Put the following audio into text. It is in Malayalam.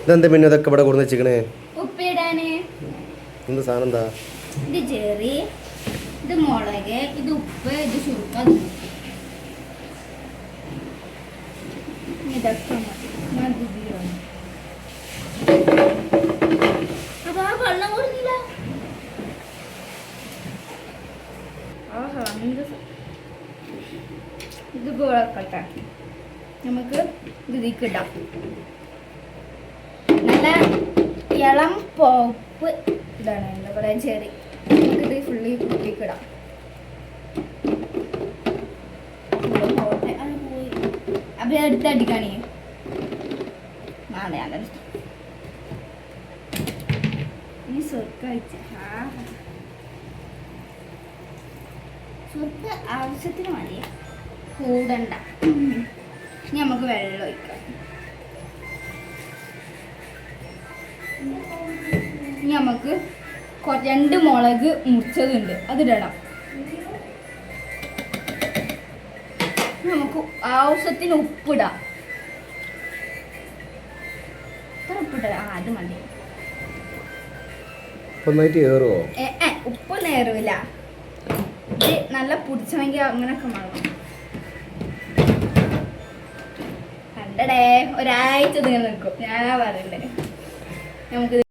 ഇതെന്താ പിന്നെ ഇതൊക്കെ ഇവിടെ കൊടുന്ന് വെച്ചിക്കണേ? ഉപ്പിടാന്. എന്ത് സാധനം എന്താ? ഇത് ചെറി, ഇത് മുളക്, ഇത് ഉപ്പ്, ഇത് ശുർക്ക. ഇതൊക്കെ അപ്പൊ ആ വെള്ളം കൊടുക്കില്ല. ഇത് കുഴക്കട്ടെ, നമുക്ക് ഇതിലേക്ക് ഇടാം. നല്ല ഇളം പോപ്പ് ഇതാണ് എന്താ പറയാ ചെറി. നമുക്കിത് ഫുള്ളി കുട്ടിക്ക് ഇടാം. അപ്പൊ എടുത്തടിക്കാണേ. അതെ അതെ. ഇനി സ്വർക്ക വെച്ച സ്വർക്ക ആവശ്യത്തിന് മതിയ, കൂടണ്ട. ഇനി നമുക്ക് വെള്ളം ഒഴിക്കാം. ഇനി നമുക്ക് 2 മുളക് മുറിച്ചതുണ്ട്, അതിടണം. നമുക്ക് ആവശ്യത്തിന് ഉപ്പിടാം. ഉപ്പിടാം, അത് മതി. ഉപ്പ് നേറില്ല. ഇത് നല്ല പിടിച്ചണമെങ്കിൽ അങ്ങനൊക്കെ വേണം. കണ്ടടേ, ഒരാഴ്ച ഇങ്ങനെ നിൽക്കും. ഞാനാ പറയണ്ടേ. നമുക്ക്